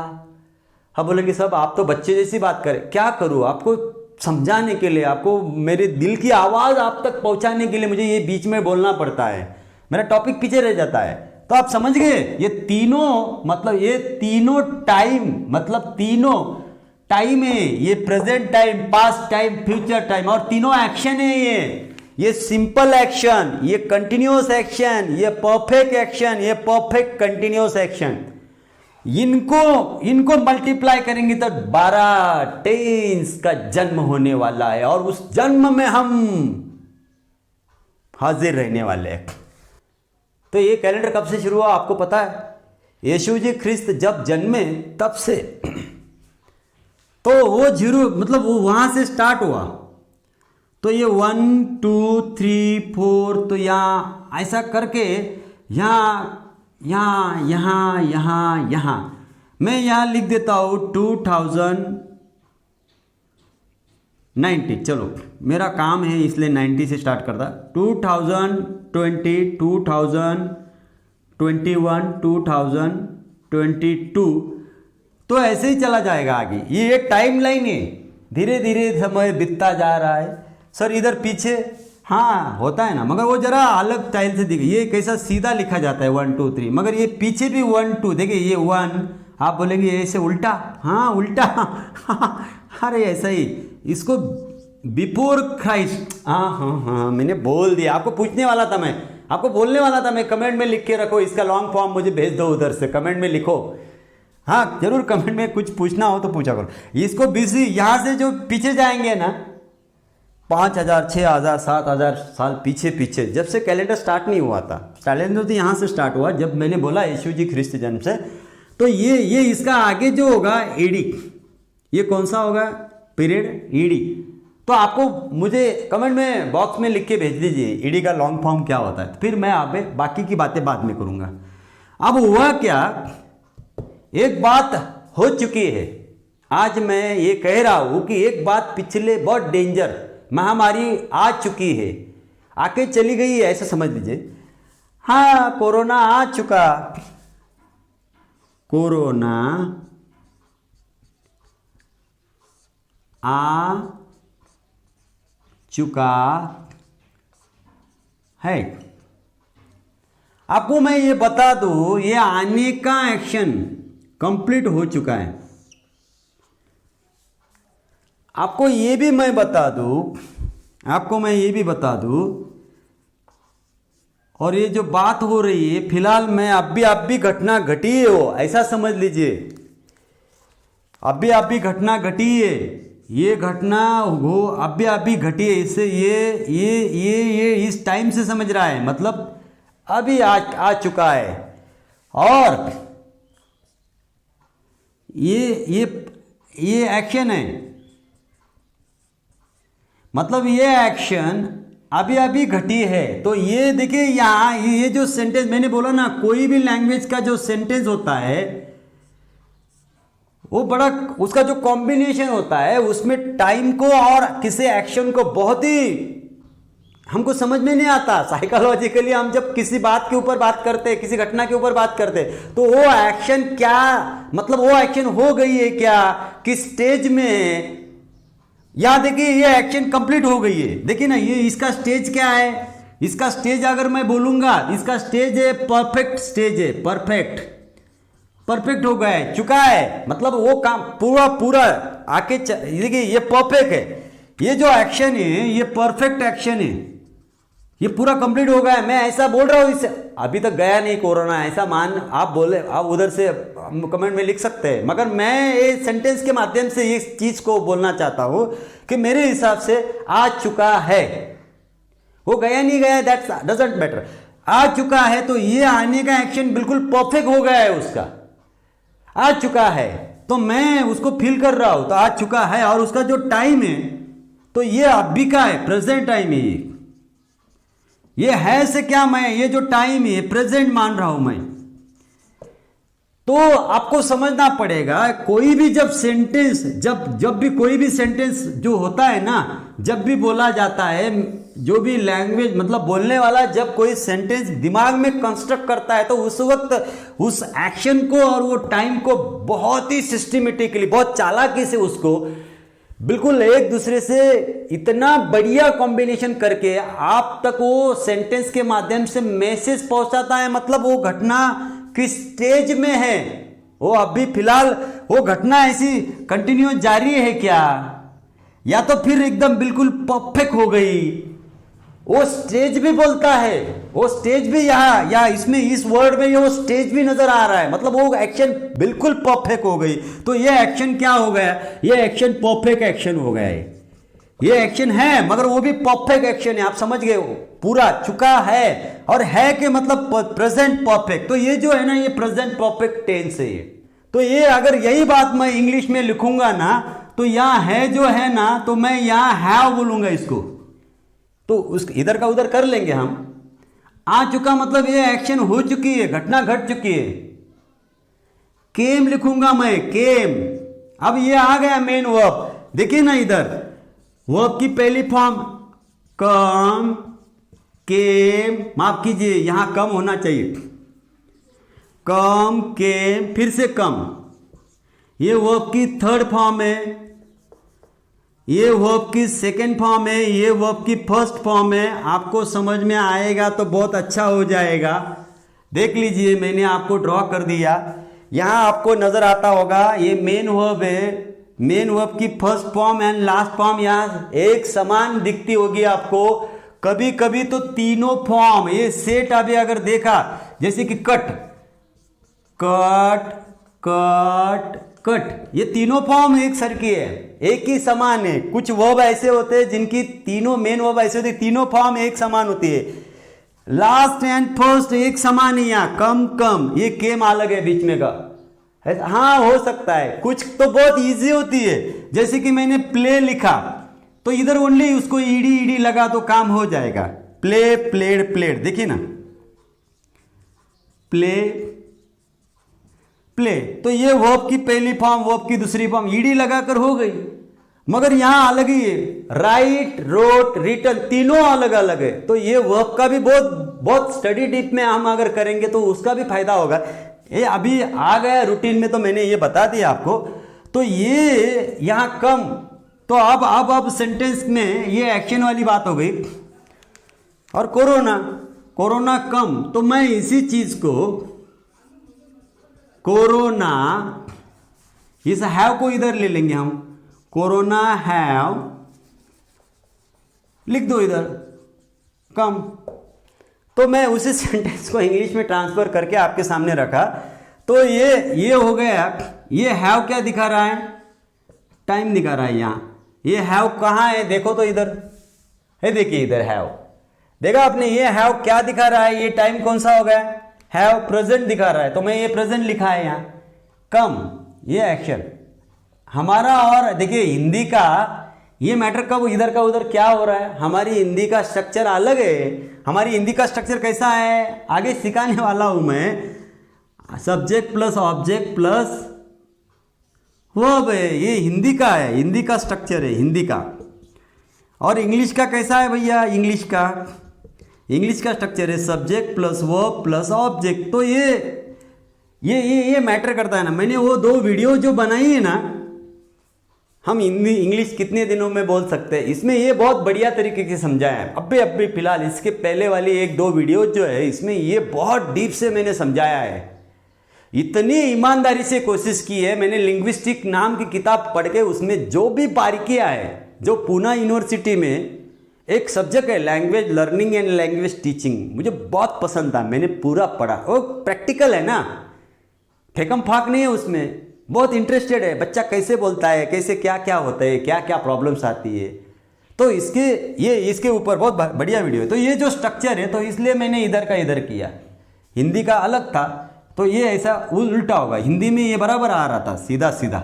हम बोलेंगे सब आप तो बच्चे जैसी बात करें, क्या करूँ आपको समझाने के लिए, आपको मेरे दिल की आवाज़ आप तक पहुँचाने के लिए मुझे ये बीच में बोलना पड़ता है, मेरा टॉपिक पीछे रह जाता है। तो आप समझ गए ये तीनों टाइम, मतलब तीनों टाइम है, ये present time, past time, future time, और तीनों एक्शन है। ये सिंपल एक्शन, ये कंटिन्यूअस एक्शन, ये परफेक्ट एक्शन, ये परफेक्ट कंटिन्यूअस एक्शन। इनको मल्टीप्लाई करेंगे तो 12 टेंस का जन्म होने वाला है, और उस जन्म में हम हाजिर रहने वाले हैं। तो ये कैलेंडर कब से शुरू हुआ आपको पता है? यीशु जी ख्रिस्त जब जन्मे तब से। तो वो जीरो मतलब वो वहां से स्टार्ट हुआ। तो ये 1 2 3 4, तो यहां ऐसा करके यहां मैं यहां लिख देता हूं 2090। चलो मेरा काम है इसलिए 90 से स्टार्ट करता। 2020, 2021, 2022, तो ऐसे ही चला जाएगा आगे। ये एक टाइम लाइन है, धीरे धीरे समय बीतता जा रहा है। सर इधर पीछे हाँ होता है ना, मगर वो जरा अलग स्टाइल से दिखे। ये कैसा सीधा लिखा जाता है 1 2 3, मगर ये पीछे भी 1 2, देखिए ये 1, आप बोलेंगे ऐसे उल्टा, हाँ उल्टा अरे ऐसा ही इसको बिफोर क्राइस्ट। हाँ मैंने बोल दिया, आपको पूछने वाला था मैं, आपको बोलने वाला था मैं, कमेंट में लिख के रखो, इसका लॉन्ग फॉर्म मुझे भेज दो उधर से, कमेंट में लिखो। हाँ जरूर कमेंट में कुछ पूछना हो तो पूछा करो। इसको बिजी यहाँ से जो पीछे जाएंगे ना 5000, 6000, 7000 साल पीछे जब से कैलेंडर स्टार्ट नहीं हुआ था। कैलेंडर तो यहाँ से स्टार्ट हुआ जब मैंने बोला यीशु जी ख्रिस्त जन्म से। तो ये इसका आगे जो होगा ईडी, ये कौन सा होगा पीरियड? ईडी। तो आपको मुझे कमेंट में बॉक्स में लिख के भेज दीजिए ईडी का लॉन्ग फॉर्म क्या होता है, फिर मैं आप बाकी की बातें बाद में करूँगा। अब हुआ क्या, एक बात हो चुकी है। आज मैं ये कह रहा हूं कि एक बात पिछले बहुत डेंजर महामारी आ चुकी है, आके चली गई है ऐसा समझ लीजिए। हाँ कोरोना आ चुका, कोरोना आ चुका है। आपको मैं ये बता दूं, ये आने का एक्शन कंप्लीट हो चुका है। आपको ये भी मैं बता दूं, और ये जो बात हो रही है फिलहाल मैं अभी घटना घटी हो ऐसा समझ लीजिए। अभी घटना घटी है, ये घटना हो अभी घटी है। इससे ये इस टाइम से समझ रहा है, मतलब अभी आ चुका है। और ये एक्शन है, मतलब ये एक्शन अभी घटी है। तो ये देखिए यहाँ ये जो सेंटेंस मैंने बोला ना, कोई भी लैंग्वेज का जो सेंटेंस होता है वो बड़ा, उसका जो कॉम्बिनेशन होता है उसमें टाइम को और किसी एक्शन को बहुत ही हमको समझ में नहीं आता। साइकोलॉजिकली हम जब किसी बात के ऊपर बात करते हैं, किसी घटना के ऊपर बात करते हैं, तो वो एक्शन क्या, मतलब वो एक्शन हो गई है क्या, किस स्टेज में। यहां देखिए ये एक्शन कंप्लीट हो गई है, देखिए ना ये इसका स्टेज क्या है। इसका स्टेज अगर मैं बोलूंगा, इसका स्टेज है परफेक्ट स्टेज है, परफेक्ट हो गया है, चुका है, मतलब वो काम पूरा आके देखिए ये परफेक्ट है। ये जो एक्शन है ये परफेक्ट एक्शन है, ये पूरा कंप्लीट हो गया है। मैं ऐसा बोल रहा हूं, इससे अभी तक गया नहीं कोरोना ऐसा मान आप बोले, आप उधर से कमेंट में लिख सकते हैं, मगर मैं ये सेंटेंस के माध्यम से इस चीज को बोलना चाहता हूं कि मेरे हिसाब से आ चुका है। वो गया नहीं गया दैट डजंट मैटर, आ चुका है। तो ये आने का एक्शन बिल्कुल परफेक्ट हो गया है, उसका आ चुका है। तो मैं उसको फील कर रहा हूं, तो आ चुका है। और उसका जो टाइम है तो ये अभी का है, प्रेजेंट टाइम है। ये है से क्या, मैं ये जो टाइम है प्रेजेंट मान रहा हूं मैं। तो आपको समझना पड़ेगा कोई भी जब सेंटेंस जब भी कोई भी सेंटेंस जो होता है ना, जब भी बोला जाता है, जो भी लैंग्वेज मतलब बोलने वाला जब कोई सेंटेंस दिमाग में कंस्ट्रक्ट करता है तो उस वक्त उस एक्शन को और वो टाइम को बहुत ही सिस्टमेटिकली, बहुत चालाकी से उसको बिल्कुल एक दूसरे से इतना बढ़िया कॉम्बिनेशन करके आप तक वो सेंटेंस के माध्यम से मैसेज पहुंचाता है। मतलब वो घटना किस स्टेज में है, वो अभी फिलहाल वो घटना ऐसी कंटिन्यू जारी है क्या, या तो फिर एकदम बिल्कुल परफेक्ट हो गई, वो स्टेज भी बोलता है, वो स्टेज भी यहाँ या इसमें इस वर्ड में वो स्टेज भी नजर आ रहा है। मतलब वो एक्शन बिल्कुल परफेक्ट हो गई, तो ये एक्शन क्या हो गया, ये एक्शन परफेक्ट एक्शन हो गया है। ये एक्शन है मगर वो भी परफेक्ट एक्शन है, आप समझ गए, पूरा चुका है, और है के मतलब प्रेजेंट परफेक्ट। तो ये जो है ना, ये प्रेजेंट परफेक्ट टेंस है ये। तो ये अगर यही बात मैं इंग्लिश में लिखूंगा ना, तो यहाँ है जो है ना, तो मैं यहाँ हैव बोलूंगा इसको, तो उस इधर का उधर कर लेंगे हम। आ चुका मतलब ये एक्शन हो चुकी है, घटना घट चुकी है। केम लिखूंगा मैं, केम। अब ये आ गया मेन वर्ब, देखिए ना इधर वर्ब की पहली फॉर्म कम, केम, माफ कीजिए यहां कम होना चाहिए, कम, केम, फिर से कम। ये वर्ब की थर्ड फॉर्म है, ये वर्ब की सेकेंड फॉर्म है, ये वर्ब की फर्स्ट फॉर्म है। आपको समझ में आएगा तो बहुत अच्छा हो जाएगा। देख लीजिए मैंने आपको ड्रॉ कर दिया, यहां आपको नजर आता होगा ये मेन वर्ब है। मेन वर्ब की first form and last form यहां एक समान दिखती होगी आपको। कभी कभी तो तीनों फॉर्म, ये सेट अभी अगर देखा जैसे कि कट, कट, कट, कट, ये तीनों फॉर्म एक सर की है, एक ही समान है। कुछ वर्ब ऐसे होते हैं जिनकी तीनों मेन वर्ब ऐसे होते हैं, तीनों फॉर्म एक समान होती है। लास्ट एंड फर्स्ट एक समान ही, यहाँ कम कम, ये केम अलग है बीच में का। हाँ हो सकता है, कुछ तो बहुत इजी होती है, जैसे कि मैंने प्ले लिखा तो इधर ओनली उसको ईडी ईडी लगा तो काम हो जाएगा। प्ले, प्लेड, प्लेड, देखिए ना, प्ले, प्ले, तो ये वर्ब की पहली फॉर्म, वर्ब की दूसरी फॉर्म ईडी लगाकर हो गई। मगर यहां अलग ही है, राइट, रोट, रिटन, तीनों अलग अलग है। तो ये वर्ब का भी बहुत स्टडी डीप में हम अगर करेंगे तो उसका भी फायदा होगा। ये अभी आ गया रूटीन में तो मैंने ये बता दिया आपको। तो ये यहां कम, तो अब सेंटेंस में ये एक्शन वाली बात हो गई। और कोरोना, कोरोना कम, तो मैं इसी चीज को कोरोना, इस हैव को इधर ले लेंगे हम, कोरोना हैव लिख दो इधर कम। तो मैं उसी सेंटेंस को इंग्लिश में ट्रांसफर करके आपके सामने रखा। तो ये हो गया। ये हैव क्या दिखा रहा है, टाइम दिखा रहा है यहाँ। ये हैव कहाँ है, देखो तो इधर है, देखिए इधर हैव, देखा आपने, ये हैव क्या दिखा रहा है, ये टाइम कौन सा हो गया, हैव प्रेजेंट दिखा रहा है, तो मैं ये प्रेजेंट लिखा है यहाँ। कम, ये एक्शन हमारा। और देखिए हिंदी का ये मैटर कब इधर का उधर क्या हो रहा है, हमारी हिंदी का स्ट्रक्चर अलग है। हमारी हिंदी का स्ट्रक्चर कैसा है आगे सिखाने वाला हूं मैं। Subject plus object plus verb है, ये हिंदी का है, हिंदी का स्ट्रक्चर है हिंदी का। और इंग्लिश का कैसा है भैया, इंग्लिश का स्ट्रक्चर है subject plus verb plus object. तो ये मैटर करता है ना। मैंने वो 2 वीडियो जो बनाई है ना, हम हिंदी इंग्लिश कितने दिनों में बोल सकते हैं, इसमें ये बहुत बढ़िया तरीके से समझाया है। अभी फिलहाल इसके पहले वाली 1-2 वीडियो जो है, इसमें ये बहुत डीप से मैंने समझाया है। इतनी ईमानदारी से कोशिश की है मैंने। लिंग्विस्टिक नाम की किताब पढ़ के उसमें जो भी बारीकियां है, जो पूना यूनिवर्सिटी में एक सब्जेक्ट है language learning and language teaching, मुझे बहुत पसंद था, मैंने पूरा पढ़ा। वो प्रैक्टिकल है ना, फेकम फाक नहीं है उसमें, बहुत इंटरेस्टेड है बच्चा कैसे बोलता है, कैसे क्या क्या होता है, क्या क्या प्रॉब्लम्स आती है। तो इसके ऊपर बहुत बढ़िया वीडियो है। तो ये जो स्ट्रक्चर है, तो इसलिए मैंने इधर का इधर किया। हिंदी का अलग था, तो ये ऐसा उल्टा होगा, हिंदी में ये बराबर आ रहा था सीधा सीधा।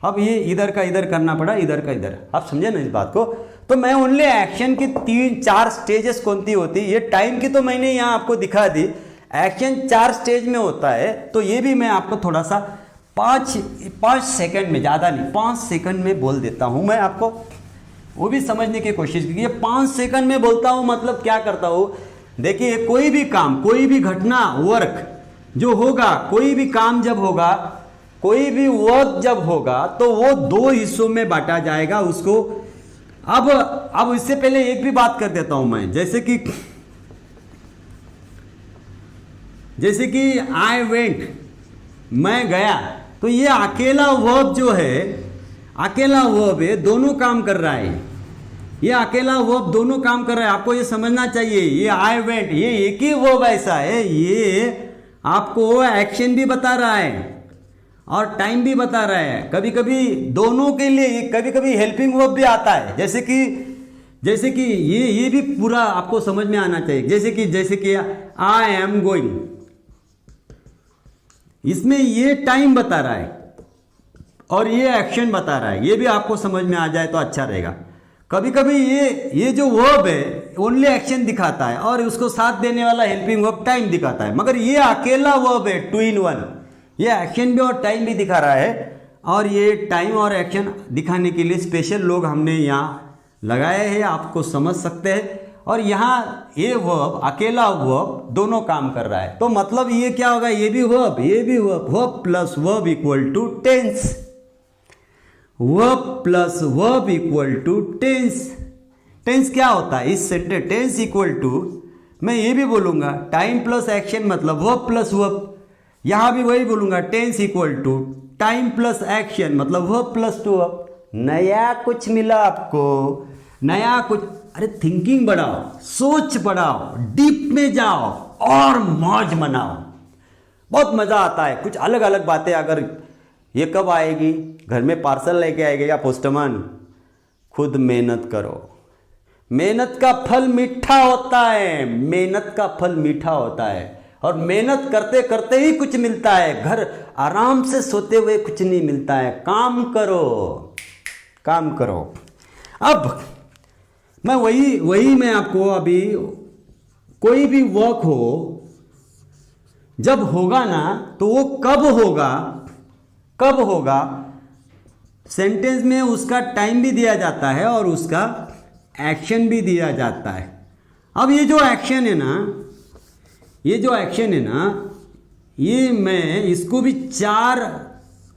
अब ये इधर का इधर करना पड़ा, इधर का इधर। आप समझे ना इस बात को। तो मैं ओनली एक्शन की 3-4 स्टेजेस कौन सी होती, ये टाइम की तो मैंने यहाँ आपको दिखा दी। एक्शन 4 स्टेज में होता है। तो ये भी मैं आपको थोड़ा सा 5 सेकंड में, ज़्यादा नहीं 5 सेकंड में बोल देता हूँ मैं आपको, वो भी समझने की कोशिश कीजिए। 5 सेकंड में बोलता हूँ मतलब क्या करता हूँ। देखिए कोई भी काम, कोई भी घटना, वर्क जो होगा, कोई भी काम जब होगा, कोई भी वर्क जब होगा तो वो 2 हिस्सों में बांटा जाएगा उसको। अब इससे पहले एक भी बात कर देता हूं मैं, जैसे कि आई वेंट, मैं गया, तो ये अकेला वर्ब जो है, अकेला वर्ब है, दोनों काम कर रहा है। ये अकेला वर्ब दोनों काम कर रहा है, आपको ये समझना चाहिए। ये आई वेंट, ये एक ही वर्ब ऐसा है, ये आपको एक्शन भी बता रहा है और टाइम भी बता रहा है। कभी कभी दोनों के लिए कभी कभी हेल्पिंग वर्ब भी आता है। जैसे कि ये भी पूरा आपको समझ में आना चाहिए। जैसे कि आई एम गोइंग, इसमें ये टाइम बता रहा है और ये एक्शन बता रहा है। ये भी आपको समझ में आ जाए तो अच्छा रहेगा। कभी कभी ये जो वर्ब है ओनली एक्शन दिखाता है और उसको साथ देने वाला हेल्पिंग वर्ब टाइम दिखाता है, मगर ये अकेला वर्ब है 2 in 1। ये एक्शन भी और टाइम भी दिखा रहा है, और ये टाइम और एक्शन दिखाने के लिए स्पेशल लोग हमने यहाँ लगाए हैं, आपको समझ सकते हैं। और यहाँ ये वर्ब, अकेला वर्ब दोनों काम कर रहा है, तो मतलब ये क्या होगा, ये भी वर्ब, ये भी verb, verb plus verb equal to tense, verb plus verb equal to tense. Tense क्या होता है इस सेंटेंस, टेंस इक्वल टू, मैं ये भी बोलूंगा टाइम प्लस एक्शन मतलब वर्ब प्लस वर्ब, यहां भी वही बोलूंगा tense equal to time plus action मतलब वर्ब प्लस टू वर्ब। नया कुछ मिला आपको, नया कुछ, अरे थिंकिंग बढ़ाओ, सोच बढ़ाओ, डीप में जाओ और मौज मनाओ, बहुत मजा आता है। कुछ अलग अलग बातें, अगर ये कब आएगी, घर में पार्सल लेके आएगी या पोस्टमैन, खुद मेहनत करो। मेहनत का फल मीठा होता है, मेहनत का फल मीठा होता है, और मेहनत करते करते ही कुछ मिलता है। घर आराम से सोते हुए कुछ नहीं मिलता है। काम करो, काम करो। अब मैं मैं आपको अभी, कोई भी वर्क हो जब होगा ना, तो वो कब होगा सेंटेंस में उसका टाइम भी दिया जाता है और उसका एक्शन भी दिया जाता है। अब ये जो एक्शन है ना, ये मैं इसको भी 4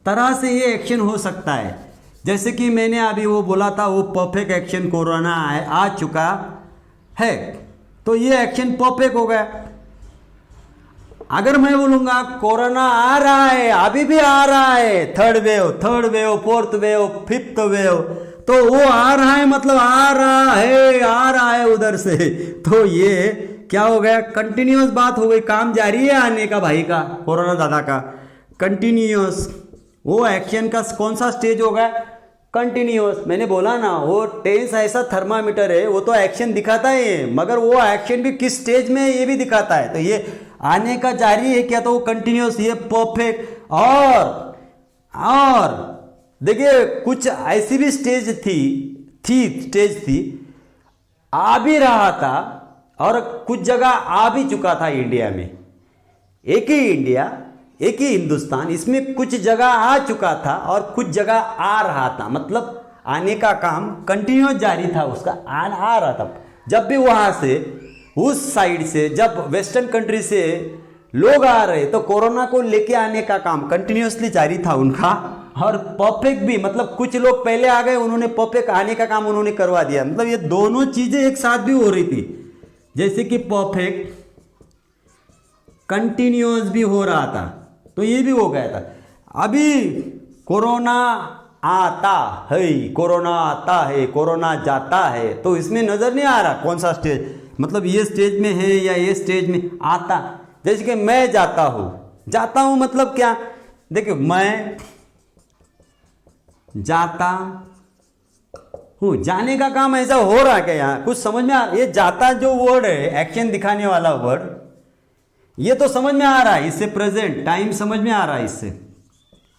तरह से ये एक्शन हो सकता है। जैसे कि मैंने अभी वो बोला था, वो परफेक्ट एक्शन, कोरोना आ चुका है, तो ये एक्शन परफेक्ट हो गया। अगर मैं बोलूंगा कोरोना आ रहा है, अभी भी आ रहा है, third wave, fourth wave, fifth wave, तो वो आ रहा है मतलब आ रहा है उधर से, तो ये क्या हो गया, कंटिन्यूअस बात हो गई, काम जारी है आने का, भाई का, कोरोना दादा का, कंटिन्यूअस। वो एक्शन का कौन सा स्टेज होगा, कंटिन्यूअस। मैंने बोला ना, वो टेंस ऐसा थर्मामीटर है, वो तो एक्शन दिखाता है, मगर वो एक्शन भी किस स्टेज में है ये भी दिखाता है। तो ये आने का जारी है क्या, तो वो कंटिन्यूअस, ये परफेक्ट। और देखिए कुछ ऐसी भी स्टेज थी, आ भी रहा था और कुछ जगह आ भी चुका था इंडिया में। एक ही इंडिया, एक ही हिंदुस्तान, इसमें कुछ जगह आ चुका था और कुछ जगह आ रहा था, मतलब आने का काम कंटिन्यूअस जारी था उसका, आ रहा था। जब भी वहां से, उस साइड से, जब वेस्टर्न कंट्री से लोग आ रहे, तो कोरोना को लेके आने का काम कंटिन्यूअसली जारी था उनका। और परफेक्ट भी, मतलब कुछ लोग पहले आ गए, उन्होंने परफेक्ट आने का काम उन्होंने करवा दिया, मतलब ये दोनों चीजें एक साथ भी हो रही थी। जैसे कि परफेक्ट कंटिन्यूअस भी हो रहा था, तो ये भी हो गया था। अभी कोरोना आता है, कोरोना जाता है, तो इसमें नजर नहीं आ रहा कौन सा स्टेज, मतलब ये स्टेज में है या ये स्टेज में आता। जैसे कि मैं जाता हूं मतलब क्या, देखिए मैं जाता हूं, जाने का काम ऐसा हो रहा है क्या, यहां कुछ समझ में ये जाता जो वर्ड है, एक्शन दिखाने वाला वर्ड, ये तो समझ में आ रहा है, इससे प्रेजेंट टाइम समझ में आ रहा है, इससे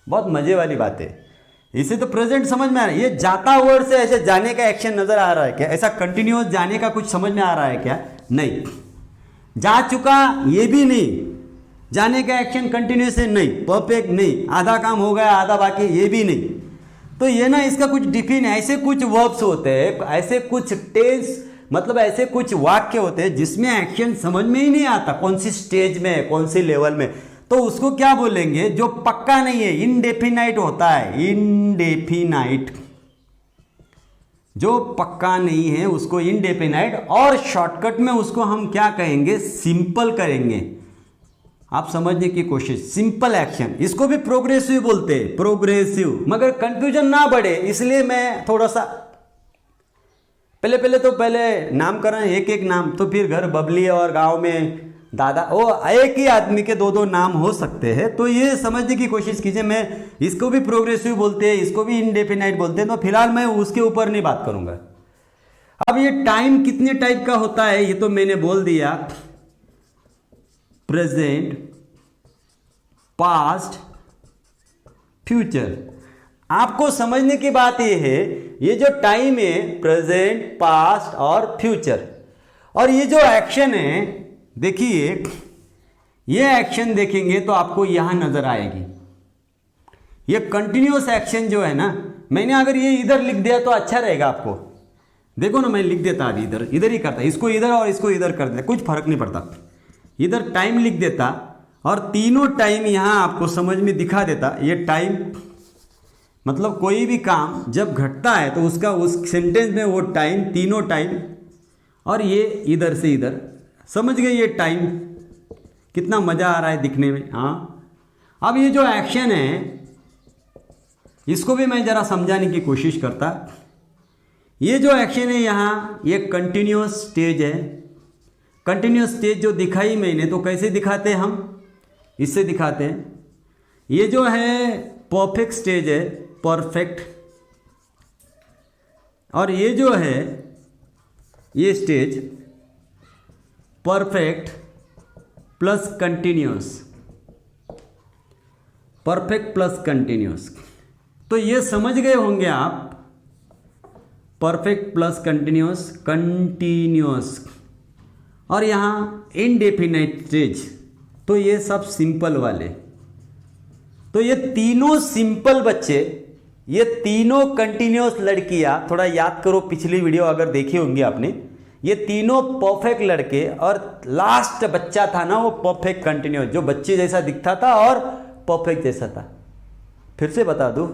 बहुत मजे वाली बात है, इससे तो प्रेजेंट समझ में आ रहा है। ये जाता वर्ड से ऐसे जाने का एक्शन नजर आ रहा है क्या, ऐसा कंटिन्यूअस जाने का कुछ समझ में आ रहा है क्या, नहीं। जा चुका ये भी नहीं, जाने का एक्शन कंटिन्यूस है नहीं, परफेक्ट नहीं, आधा काम हो गया आधा बाकी ये भी नहीं। तो ये ना इसका कुछ डिफिन है। ऐसे कुछ वर्ब्स होते हैं, ऐसे कुछ टेंस मतलब ऐसे कुछ वाक्य होते हैं जिसमें एक्शन समझ में ही नहीं आता कौन सी स्टेज में है, कौन सी लेवल में। तो उसको क्या बोलेंगे, जो पक्का नहीं है, इनडेफिनाइट होता है, इनडेफिनाइट। जो पक्का नहीं है उसको इनडेफिनाइट, और शॉर्टकट में उसको हम क्या कहेंगे, सिंपल करेंगे। आप समझने की कोशिश, सिंपल एक्शन, इसको भी प्रोग्रेसिव बोलते हैं, प्रोग्रेसिव। मगर कंफ्यूजन ना बढ़े इसलिए मैं थोड़ा सा पहले नामकरण एक एक नाम, तो फिर घर बबली और गांव में दादा, वो एक ही आदमी के दो दो नाम हो सकते हैं। तो ये समझने की कोशिश कीजिए, मैं इसको भी प्रोग्रेसिव बोलते हैं, इसको भी इनडेफिनाइट बोलते हैं। तो फिलहाल मैं उसके ऊपर नहीं बात करूंगा। अब ये टाइम कितने टाइप का होता है ये तो मैंने बोल दिया, प्रेजेंट, पास्ट, फ्यूचर। आपको समझने की बात ये है, ये जो टाइम है, प्रेजेंट, पास्ट और फ्यूचर, और ये जो एक्शन है, देखिए ये एक्शन देखेंगे तो आपको यहां नजर आएगी। ये कंटिन्यूअस एक्शन जो है ना, मैंने अगर ये इधर लिख दिया तो अच्छा रहेगा आपको। देखो ना, मैं लिख देता अभी इधर, इधर ही करता, इसको इधर और इसको इधर कर देता, कुछ फर्क नहीं पड़ता। इधर टाइम लिख देता और तीनों टाइम यहां आपको समझ में दिखा देता। ये टाइम मतलब कोई भी काम जब घटता है तो उसका उस सेंटेंस में वो टाइम, तीनों टाइम, और ये इधर से इधर, समझ गए ये टाइम। कितना मजा आ रहा है दिखने में। हाँ, अब ये जो एक्शन है इसको भी मैं जरा समझाने की कोशिश करता। ये जो एक्शन है यहाँ, ये कंटिन्यूअस स्टेज है। कंटिन्यूअस स्टेज जो दिखाई मैंने, तो कैसे दिखाते हैं हम, इससे दिखाते हैं। ये जो है परफेक्ट स्टेज है, परफेक्ट, और ये जो है ये stage perfect plus continuous, perfect plus continuous. तो ये समझ गए होंगे आप, परफेक्ट प्लस कंटिन्यूअस, कंटिन्यूअस, और यहाँ इनडेफिनाइट स्टेज। तो ये सब सिंपल वाले। तो ये तीनों सिंपल बच्चे, ये तीनों कंटिन्यूअस लड़कियां, थोड़ा याद करो पिछली वीडियो अगर देखी होंगी आपने, ये तीनों परफेक्ट लड़के, और लास्ट बच्चा था ना वो परफेक्ट कंटिन्यूअस, जो बच्चे जैसा दिखता था और परफेक्ट जैसा था। फिर से बता दूं,